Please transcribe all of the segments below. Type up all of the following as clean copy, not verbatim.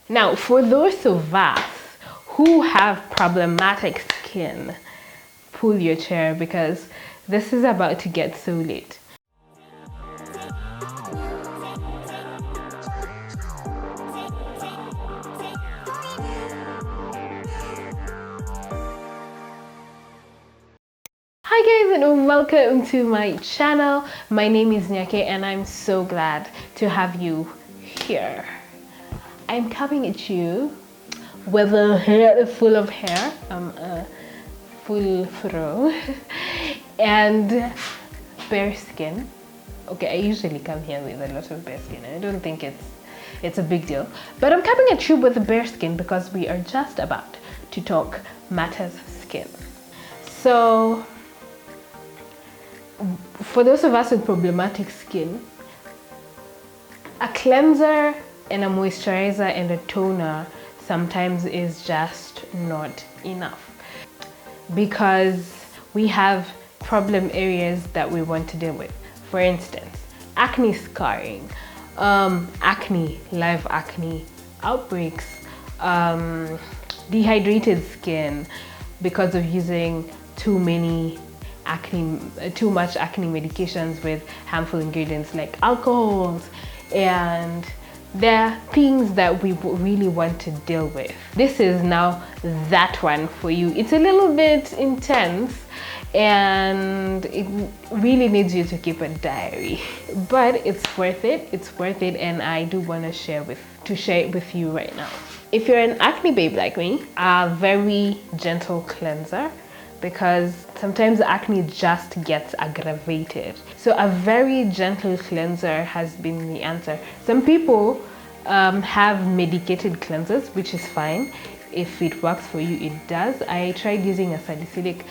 Now, for those of us who have problematic skin, pull your chair because this is about to get so lit. Hi guys, and welcome to my channel. My name is Nyake and I'm so glad to have you here. I'm coming at you with a head full of hair. I'm a full fro and bare skin. Okay, I usually come here with a lot of bare skin. I don't think it's a big deal, but I'm coming at you with a bare skin because we are just about to talk matters skin. So for those of us with problematic skin, a cleanser and a moisturizer and a toner sometimes is just not enough because we have problem areas that we want to deal with. For instance, acne scarring, acne, live acne outbreaks, dehydrated skin because of using too much acne medications with harmful ingredients like alcohols, and there are things that we really want to deal with. This is now that one for you. It's a little bit intense and it really needs you to keep a diary, but it's worth it. It's worth it, and I do want to share it with you right now. If you're an acne babe like me, a very gentle cleanser, because sometimes acne just gets aggravated. So a very gentle cleanser has been the answer. Some people have medicated cleansers, which is fine. If it works for you, it does. I tried using a salicylic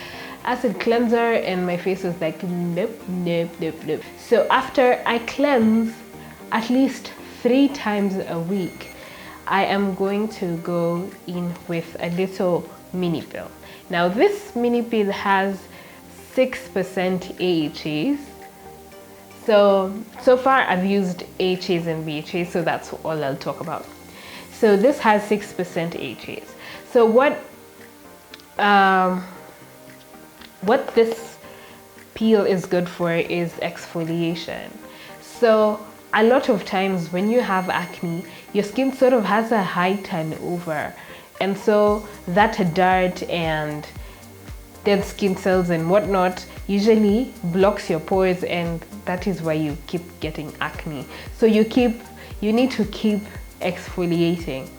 acid cleanser and my face was like, nope, nope, nope, nope. So after I cleanse at least 3 times a week, I am going to go in with a little mini pill. Now this mini pill has 6% AHAs. So far I've used AHAs and BHAs, so that's all I'll talk about. So this has 6% AHAs. So what this peel is good for is exfoliation. So a lot of times when you have acne, your skin sort of has a high turnover. And so that dirt and dead skin cells and whatnot usually blocks your pores, and that is why you keep getting acne. So you need to keep exfoliating.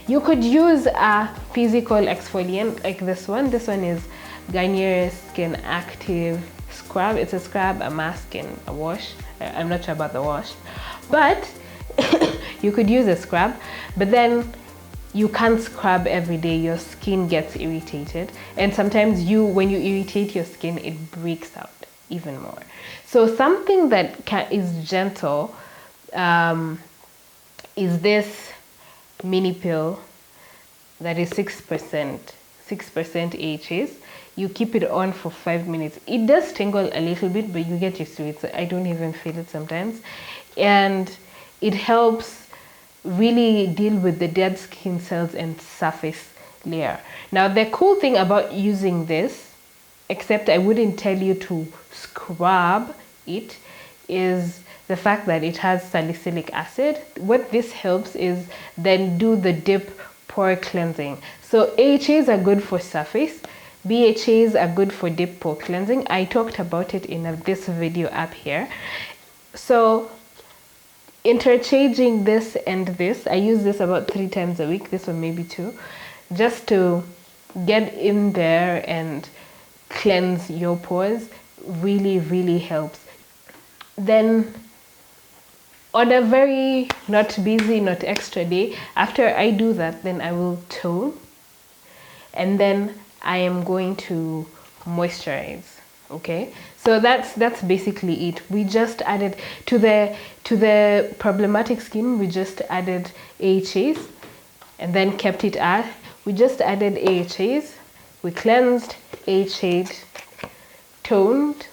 You could use a physical exfoliant like this one. This one is Garnier Skin Active Scrub. It's a scrub, a mask, and a wash. I'm not sure about the wash, but you could use a scrub, but then you can't scrub every day. Your skin gets irritated, and sometimes when you irritate your skin, it breaks out even more. So something that is gentle is this mini pill that is 6% AHAs. You keep it on for 5 minutes. It does tingle a little bit, but you get used to it. So I don't even feel it sometimes, and it helps really deal with the dead skin cells and surface layer. Now the cool thing about using this, except I wouldn't tell you to scrub it, is the fact that it has salicylic acid. What this helps is then do the deep pore cleansing. So AHAs are good for surface, BHAs are good for deep pore cleansing. I talked about it in this video up here. So interchanging this and this, I use this about 3 times a week, this one maybe 2, just to get in there and cleanse your pores. Really, really helps. Then on a very not busy, not extra day, after I do that, then I will tone, and then I am going to moisturize. Okay, so that's basically it. We just added to the problematic skin, we just added AHAs and then kept it at. We just added AHAs, we cleansed, AHA'd, toned,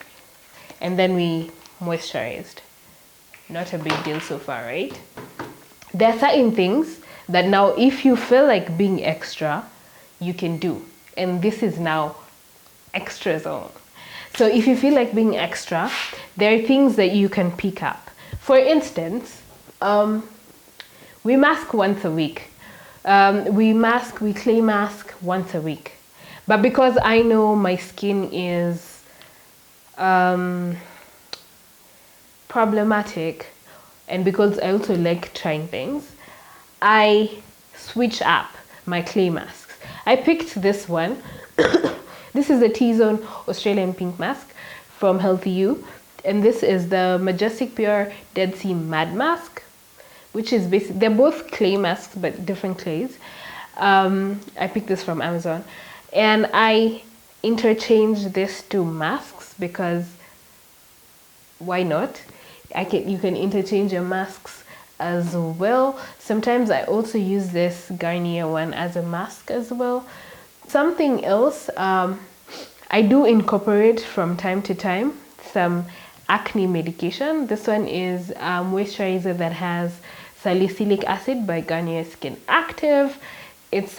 and then we moisturized. Not a big deal so far, right? There are certain things that now if you feel like being extra, you can do. And this is now extra zone. So if you feel like being extra, there are things that you can pick up. For instance, we mask once a week. We clay mask once a week. But because I know my skin is problematic, and because I also like trying things, I switch up my clay masks. I picked this one. This is the T-Zone Australian Pink Mask from Healthy You. And this is the Majestic Pure Dead Sea Mad Mask, which is basically, they're both clay masks, but different clays. I picked this from Amazon. And I interchanged these two masks because why not? You can interchange your masks as well. Sometimes I also use this Garnier one as a mask as well. Something else, I do incorporate from time to time some acne medication. This one is a moisturizer that has salicylic acid by Garnier Skin Active. It's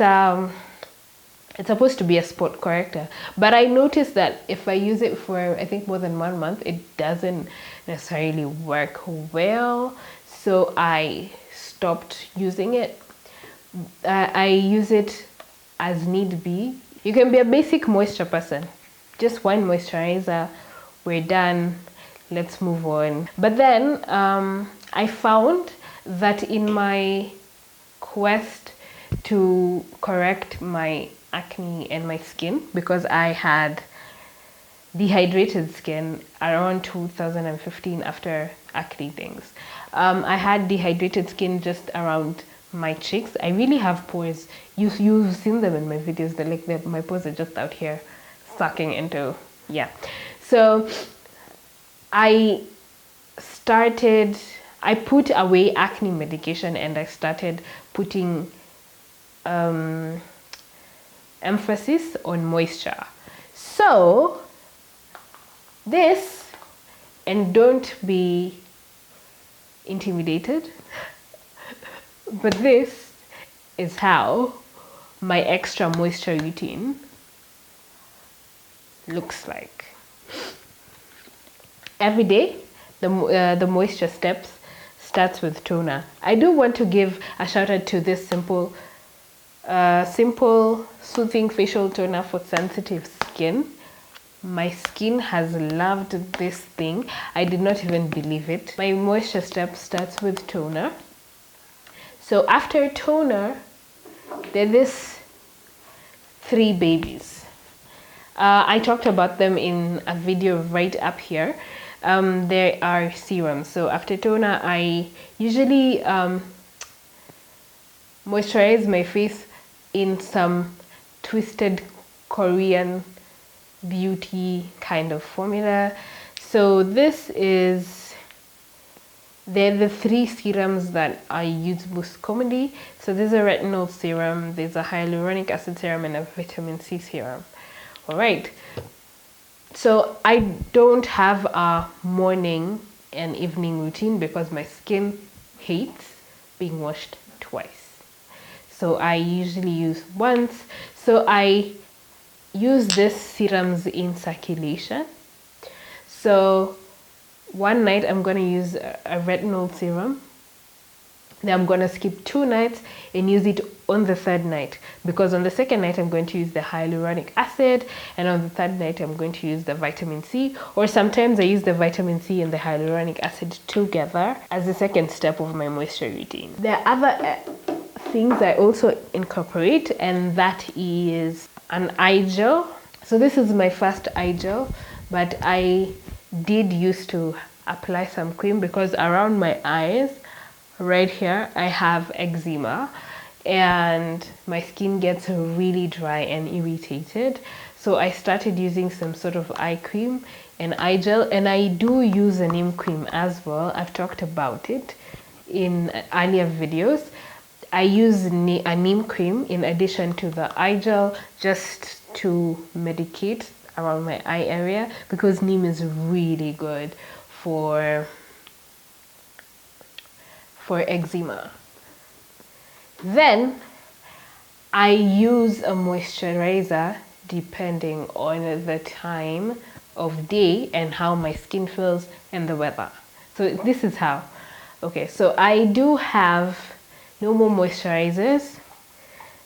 supposed to be a spot corrector, but I noticed that if I use it for I think more than 1 month, it doesn't necessarily work well, so I stopped using it. I use it as need be. You can be a basic moisture person, just one moisturizer, we're done, let's move on. But then I found that in my quest to correct my acne and my skin, because I had dehydrated skin around 2015 after acne things. I had dehydrated skin just around my cheeks. I really have pores. You've seen them in my videos. They're like my pores are just out here sucking into, yeah. So I put away acne medication and I started putting emphasis on moisture. So this, and don't be intimidated, but this is how my extra moisture routine looks like. Every day, the moisture starts with toner. I do want to give a shout out to this simple soothing facial toner for sensitive skin. My skin has loved this thing. I did not even believe it. My moisture step starts with toner. So after toner, there are these 3 babies. I talked about them in a video right up here. There are serums. So after toner, I usually moisturize my face in some twisted Korean beauty kind of formula. So they're the 3 serums that I use most commonly. So there's a retinol serum, there's a hyaluronic acid serum, and a vitamin C serum. All right. So I don't have a morning and evening routine because my skin hates being washed twice. So I usually use once. So I use these serums in circulation. So one night I'm going to use a retinol serum. Then I'm going to skip 2 nights and use it on the 3rd night, because on the 2nd night I'm going to use the hyaluronic acid, and on the 3rd night I'm going to use the vitamin C, or sometimes I use the vitamin C and the hyaluronic acid together as the 2nd step of my moisture routine. There are other things I also incorporate, and that is an eye gel. So this is my first eye gel, but I did used to apply some cream because around my eyes right here I have eczema and my skin gets really dry and irritated. So I started using some sort of eye cream and eye gel, and I do use a neem cream as well. I've talked about it in earlier videos. I use a neem cream in addition to the eye gel just to medicate around my eye area, because neem is really good for eczema. Then I use a moisturizer depending on the time of day and how my skin feels and the weather. So this is how. Okay, so I do have normal moisturizers.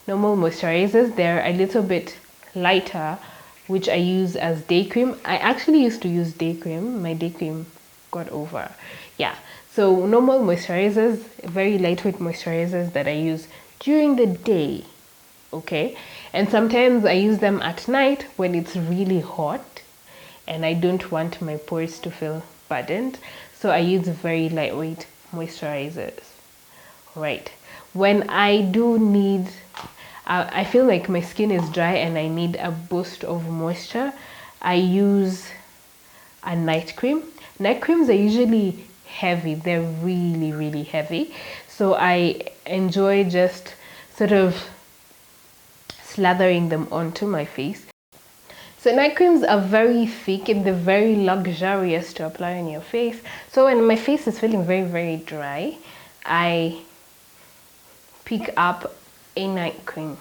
They're a little bit lighter, which I use as day cream. I actually used to use day cream. My day cream got over. Yeah, so normal moisturizers, very lightweight moisturizers that I use during the day. Okay, and sometimes I use them at night when it's really hot and I don't want my pores to feel burdened, so I use very lightweight moisturizers. Right, when I do need I feel like my skin is dry and I need a boost of moisture, I use a night cream. Night creams are usually heavy, they're really heavy, so I enjoy just sort of slathering them onto my face. So night creams are very thick and they're very luxurious to apply on your face. So when my face is feeling very dry, I pick up a night cream.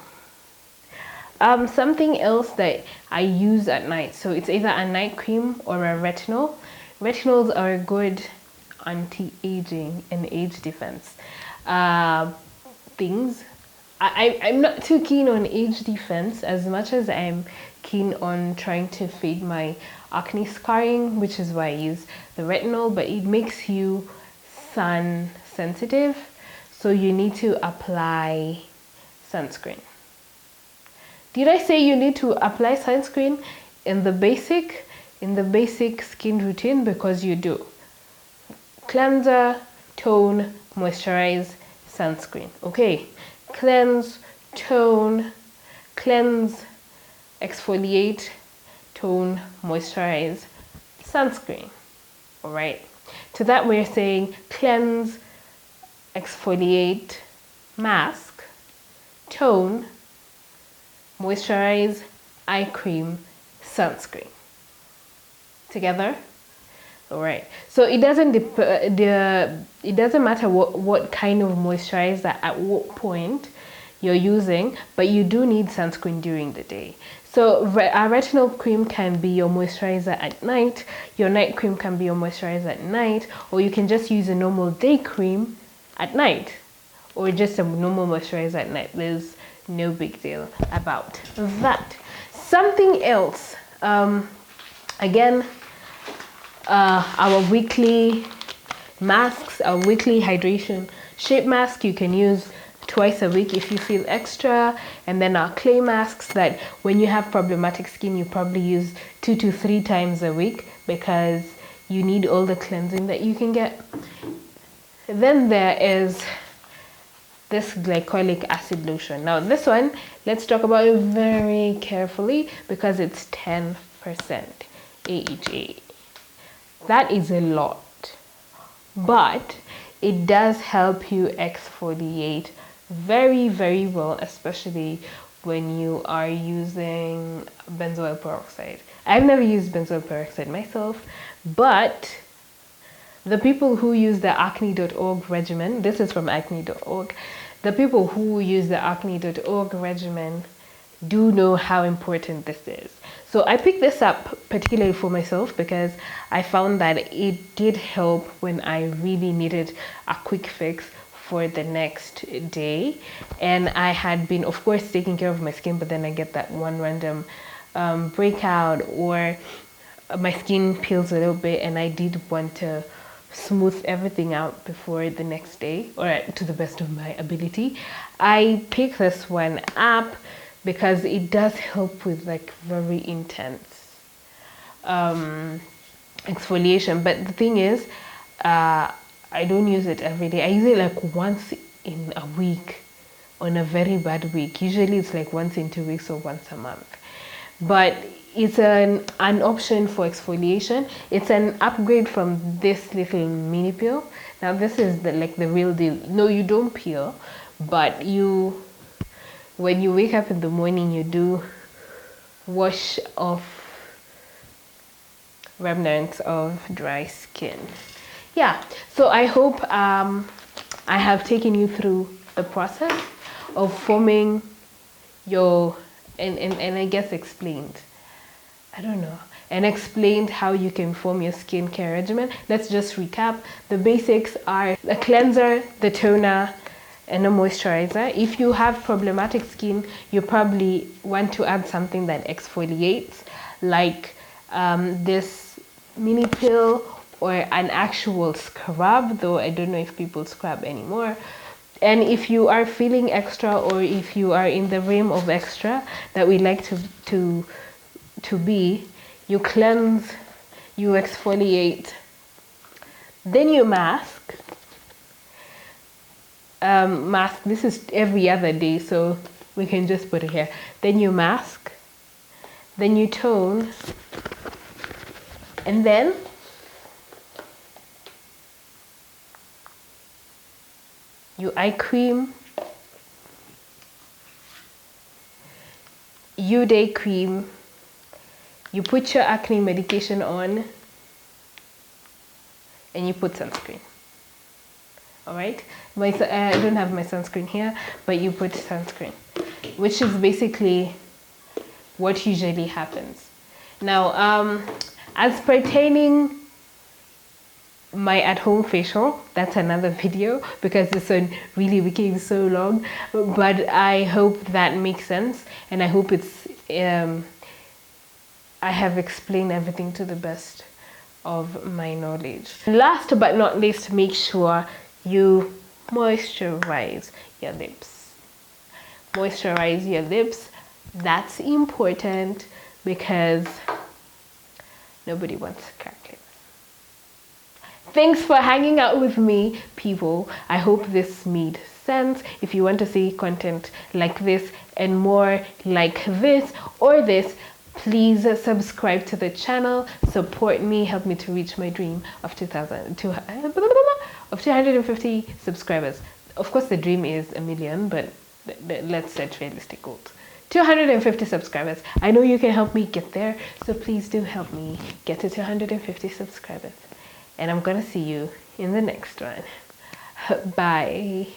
Something else that I use at night, so it's either a night cream or a retinol. Retinols are a good anti-aging and age defense things. I'm not too keen on age defense as much as I'm keen on trying to fade my acne scarring, which is why I use the retinol, but it makes you sun sensitive, so you need to apply sunscreen. Did I say you need to apply sunscreen in the basic skin routine? Because you do. Cleanser, tone, moisturize, sunscreen. Okay, cleanse, tone, cleanse, exfoliate, tone, moisturize, sunscreen. All right, to that we're saying cleanse, exfoliate, mask, tone, moisturize, eye cream, sunscreen. Together? All right, so it doesn't matter what kind of moisturizer at what point you're using, but you do need sunscreen during the day. So a retinol cream can be your moisturizer at night, your night cream can be your moisturizer at night, or you can just use a normal day cream at night, or just a normal moisturizer at night. There's no big deal about that. Something else, again, our weekly masks, our weekly hydration shape mask you can use twice a week if you feel extra, and then our clay masks that when you have problematic skin you probably use 2 to 3 times a week because you need all the cleansing that you can get. Then there is this glycolic acid lotion. Now this one, let's talk about it very carefully because it's 10% AHA. That is a lot, but it does help you exfoliate very well, especially when you are using benzoyl peroxide. I've never used benzoyl peroxide myself, but the people who use the acne.org regimen, this is from acne.org, the people who use the acne.org regimen do know how important this is. So I picked this up particularly for myself because I found that it did help when I really needed a quick fix for the next day. And I had been, of course, taking care of my skin, but then I get that one random breakout, or my skin peels a little bit, and I did want to smooth everything out before the next day, or to the best of my ability. I picked this one up because it does help with like very intense exfoliation. But the thing is, I don't use it every day. I use it like once in a week on a very bad week. Usually it's like once in 2 weeks or once a month. But it's an option for exfoliation. It's an upgrade from this little mini peel. Now this is the real deal. No, you don't peel, but when you wake up in the morning, you do wash off remnants of dry skin. Yeah, so I hope I have taken you through the process. of forming your, and I guess explained, I don't know, and explained how you can form your skincare regimen. Let's just recap. The basics are the cleanser, the toner, and a moisturizer. If you have problematic skin, you probably want to add something that exfoliates, like this mini pill or an actual scrub, though I don't know if people scrub anymore. And if you are feeling extra, or if you are in the realm of extra that we like to be, you cleanse, you exfoliate, then you mask. Mask, this is every other day, so we can just put it here. Then you mask, then you tone, and then you eye cream, you day cream, you put your acne medication on, and you put sunscreen. All right, I don't have my sunscreen here, but you put sunscreen, which is basically what usually happens. Now, as pertaining my at-home facial, that's another video because this one really became so long, but I hope that makes sense, and I hope it's I have explained everything to the best of my knowledge. Last but not least, make sure you moisturize your lips. Moisturize your lips. That's important because nobody wants cracked lips. Thanks for hanging out with me, people. I hope this made sense. If you want to see content like this and more like this or this, please subscribe to the channel, support me, help me to reach my dream of 250 subscribers. Of course, the dream is a million, but let's set realistic goals. 250 subscribers. I know you can help me get there, so please do help me get to 250 subscribers. And I'm gonna see you in the next one. Bye.